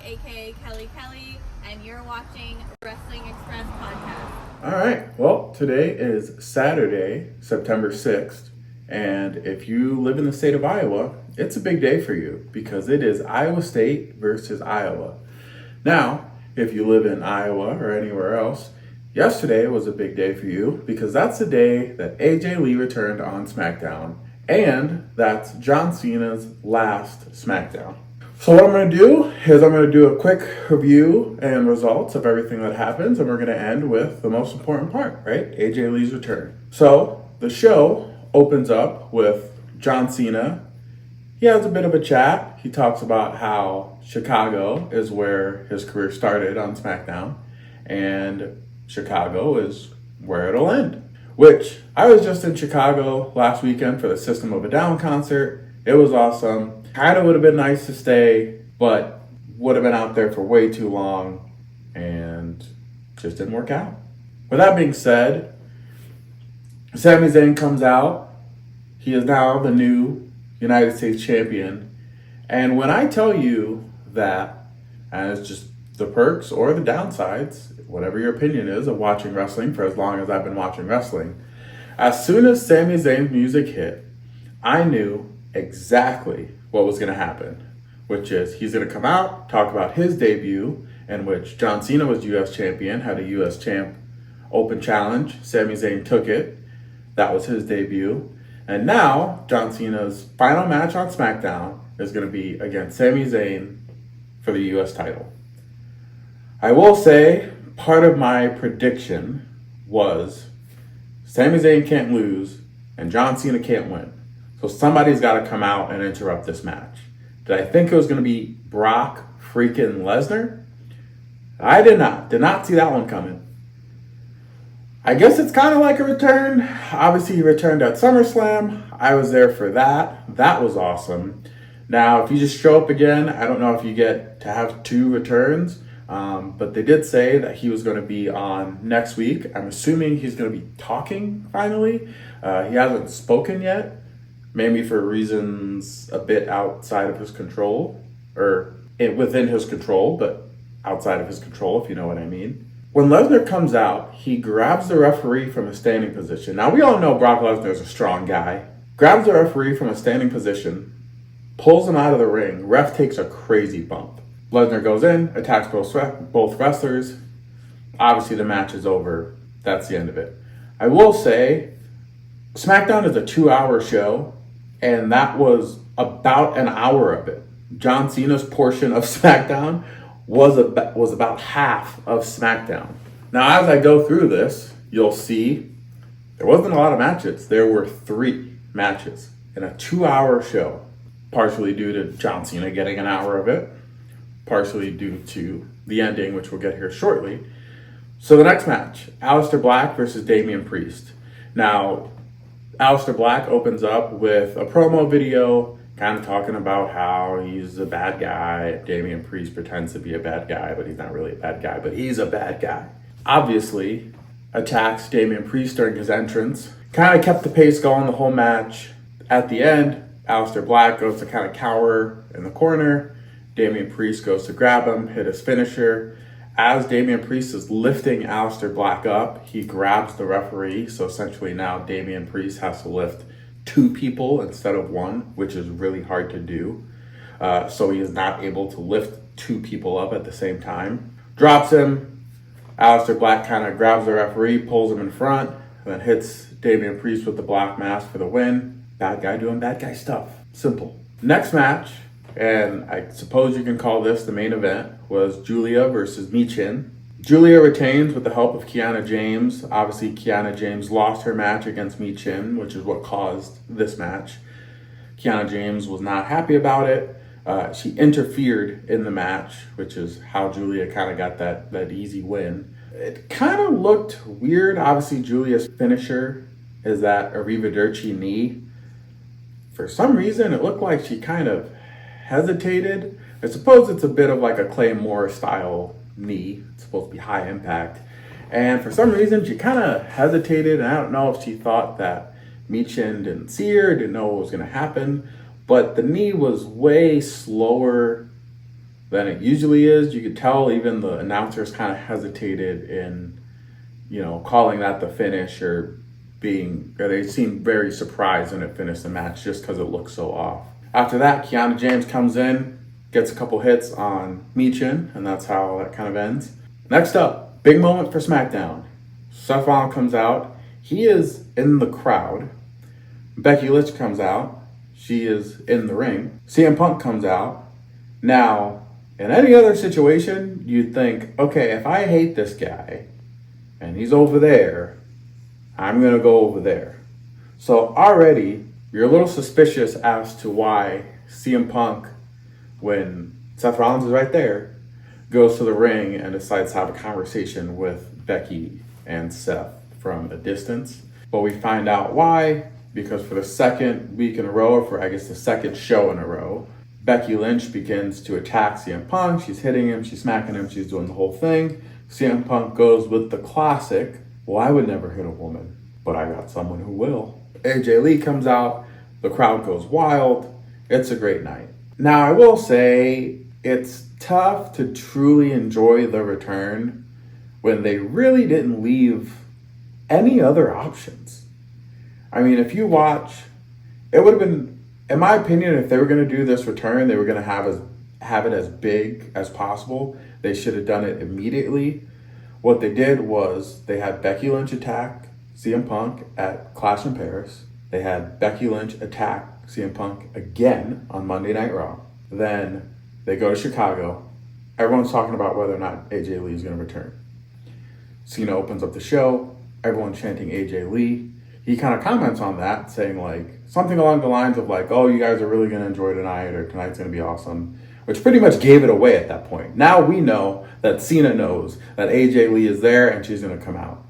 aka Kelly, and you're watching Wrestling Express Podcast. All right. Well, today is Saturday, September 6th. And if you live in the state of Iowa, it's a big day for you because it is Iowa State versus Iowa. Now, if you live in Iowa or anywhere else, yesterday was a big day for you because that's the day that AJ Lee returned on SmackDown. And that's John Cena's last SmackDown. So what I'm going to do is I'm going to do a quick review and results of everything that happens, and we're going to end with the most important part, right? AJ Lee's return. So the show opens up with John Cena. He has a bit of a chat. He talks about how Chicago is where his career started on SmackDown, and Chicago is where it'll end. Which, I was just in Chicago last weekend for the System of a Down concert. It was awesome. Kind of would have been nice to stay, but would have been out there for way too long and just didn't work out. With that being said, Sami Zayn comes out. He is now the new United States champion. And when I tell you that, and it's just the perks or the downsides, whatever your opinion is of watching wrestling for as long as I've been watching wrestling, as soon as Sami Zayn's music hit, I knew exactly what was going to happen, which is he's going to come out, talk about his debut, in which John Cena was U.S. champion, had a U.S. champ open challenge. Sami Zayn took it. That was his debut. And now, John Cena's final match on SmackDown is going to be against Sami Zayn for the U.S. title. I will say, part of my prediction was Sami Zayn can't lose and John Cena can't win. So somebody's got to come out and interrupt this match. Did I think it was going to be Brock freaking Lesnar? I did not see that one coming. I guess it's kind of like a return. Obviously, he returned at SummerSlam. I was there for that. That was awesome. Now, if you just show up again, I don't know if you get to have two returns. But they did say that he was going to be on next week. I'm assuming he's going to be talking finally. He hasn't spoken yet. Maybe for reasons a bit outside of his control, or within his control, but outside of his control, if you know what I mean. When Lesnar comes out, he grabs the referee from a standing position. Now, we all know Brock Lesnar is a strong guy. Grabs the referee from a standing position, pulls him out of the ring. Ref takes a crazy bump. Lesnar goes in, attacks both wrestlers. Obviously, the match is over. That's the end of it. I will say, SmackDown is a 2-hour show, and that was about an hour of it. John Cena's portion of SmackDown was about half of SmackDown. Now, as I go through this, you'll see there wasn't a lot of matches. There were 3 matches in a 2-hour show, partially due to John Cena getting an hour of it, partially due to the ending, which we'll get here shortly. So the next match, Aleister Black versus Damian Priest. Now, Aleister Black opens up with a promo video kind of talking about how he's a bad guy. Damian Priest pretends to be a bad guy, but he's not really a bad guy, but he's a bad guy. Obviously, attacks Damian Priest during his entrance. Kind of kept the pace going the whole match. At the end, Aleister Black goes to kind of cower in the corner. Damian Priest goes to grab him, hit his finisher. As Damian Priest is lifting Aleister Black up, he grabs the referee. So essentially now Damian Priest has to lift 2 people instead of 1, which is really hard to do. So he is not able to lift 2 people up at the same time. Drops him. Aleister Black kind of grabs the referee, pulls him in front, and then hits Damian Priest with the black mask for the win. Bad guy doing bad guy stuff. Simple. Next match, and I suppose you can call this the main event, was Julia versus Michin. Julia retains with the help of Kiana James. Obviously, Kiana James lost her match against Michin, which is what caused this match. Kiana James was not happy about it. She interfered in the match, which is how Julia kind of got that easy win. It kind of looked weird. Obviously, Julia's finisher is that Arrivederci knee. For some reason, it looked like she kind of hesitated. I suppose it's a bit of like a Claymore style knee. It's supposed to be high impact. And for some reason, she kind of hesitated. And I don't know if she thought that Michin didn't see her, didn't know what was going to happen. But the knee was way slower than it usually is. You could tell even the announcers kind of hesitated in, calling that the finish or they seemed very surprised when it finished the match just because it looked so off. After that, Kiana James comes in, gets a couple hits on Michin, and that's how that kind of ends. Next up, big moment for SmackDown. Seth Rollins comes out. He is in the crowd. Becky Lynch comes out. She is in the ring. CM Punk comes out. Now, in any other situation, you'd think, okay, if I hate this guy and he's over there, I'm going to go over there. So already, you're a little suspicious as to why CM Punk, when Seth Rollins is right there, goes to the ring and decides to have a conversation with Becky and Seth from a distance. But we find out why, because for the second week in a row, or for I guess the second show in a row, Becky Lynch begins to attack CM Punk. She's hitting him, she's smacking him, she's doing the whole thing. CM Punk goes with the classic, well, I would never hit a woman, but I got someone who will. AJ Lee comes out, the crowd goes wild. It's a great night. Now, I will say it's tough to truly enjoy the return when they really didn't leave any other options. I mean, if you watch, it would have been, in my opinion, if they were going to do this return, they were going to have it as big as possible. They should have done it immediately. What they did was they had Becky Lynch attack CM Punk at Clash in Paris. They had Becky Lynch attack CM Punk again on Monday Night Raw. Then they go to Chicago. Everyone's talking about whether or not AJ Lee is going to return. Cena opens up the show. Everyone's chanting AJ Lee. He kind of comments on that, saying something along the lines of oh, you guys are really going to enjoy tonight, or tonight's going to be awesome, which pretty much gave it away at that point. Now we know that Cena knows that AJ Lee is there and she's going to come out.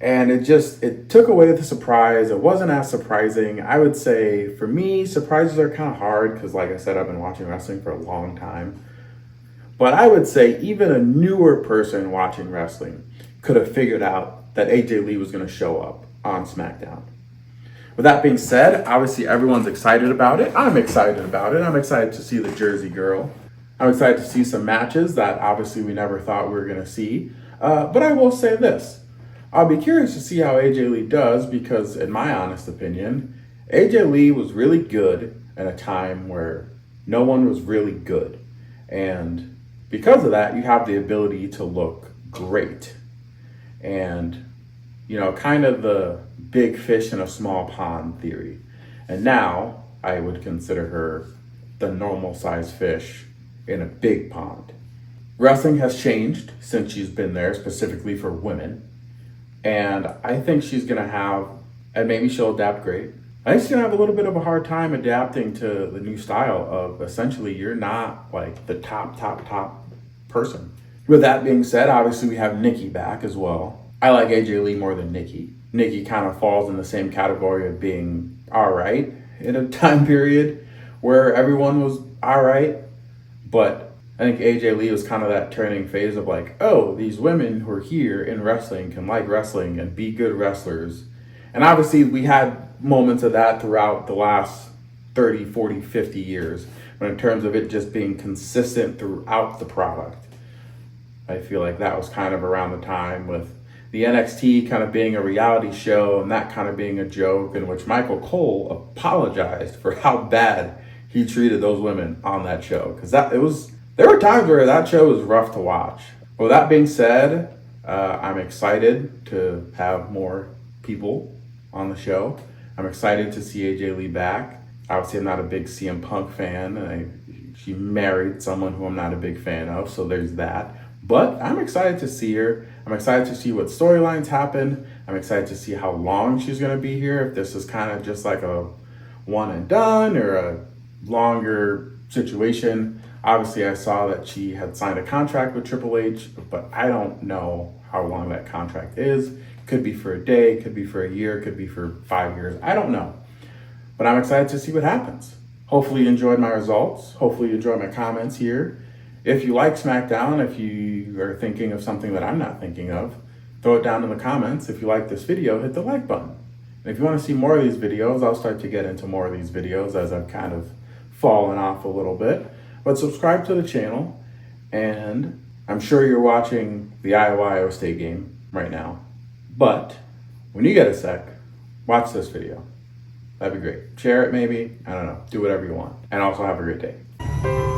And it took away the surprise. It wasn't as surprising. I would say, for me, surprises are kind of hard because, like I said, I've been watching wrestling for a long time. But I would say even a newer person watching wrestling could have figured out that AJ Lee was going to show up on SmackDown. With that being said, obviously everyone's excited about it. I'm excited about it. I'm excited to see the Jersey Girl. I'm excited to see some matches that obviously we never thought we were going to see. But I will say this. I'll be curious to see how AJ Lee does because, in my honest opinion, AJ Lee was really good at a time where no one was really good. And because of that, you have the ability to look great. And, kind of the big fish in a small pond theory. And now I would consider her the normal size fish in a big pond. Wrestling has changed since she's been there, specifically for women. And I think she's going to have, and maybe she'll adapt great. I think she's going to have a little bit of a hard time adapting to the new style of essentially you're not the top person. With that being said, obviously we have Nikki back as well. I like AJ Lee more than Nikki. Nikki kind of falls in the same category of being all right in a time period where everyone was all right. But I think AJ Lee was kind of that turning phase of oh, these women who are here in wrestling can like wrestling and be good wrestlers. And obviously we had moments of that throughout the last 30, 40, 50 years. But in terms of it just being consistent throughout the product, I feel like that was kind of around the time with the NXT kind of being a reality show and that kind of being a joke, in which Michael Cole apologized for how bad he treated those women on that show. Because there were times where that show was rough to watch. With that being said, I'm excited to have more people on the show. I'm excited to see AJ Lee back. Obviously, I'm not a big CM Punk fan. She married someone who I'm not a big fan of, so there's that. But I'm excited to see her. I'm excited to see what storylines happen. I'm excited to see how long she's going to be here. If this is kind of just a one and done or a longer situation. Obviously, I saw that she had signed a contract with Triple H, but I don't know how long that contract is. Could be for a day, could be for a year, could be for 5 years. I don't know. But I'm excited to see what happens. Hopefully you enjoyed my results. Hopefully you enjoyed my comments here. If you like SmackDown, if you are thinking of something that I'm not thinking of, throw it down in the comments. If you like this video, hit the like button. And if you want to see more of these videos, I'll start to get into more of these videos as I've kind of fallen off a little bit. But subscribe to the channel. And I'm sure you're watching the Iowa State game right now. But when you get a sec, watch this video. That'd be great. Share it maybe. I don't know. Do whatever you want. And also have a great day.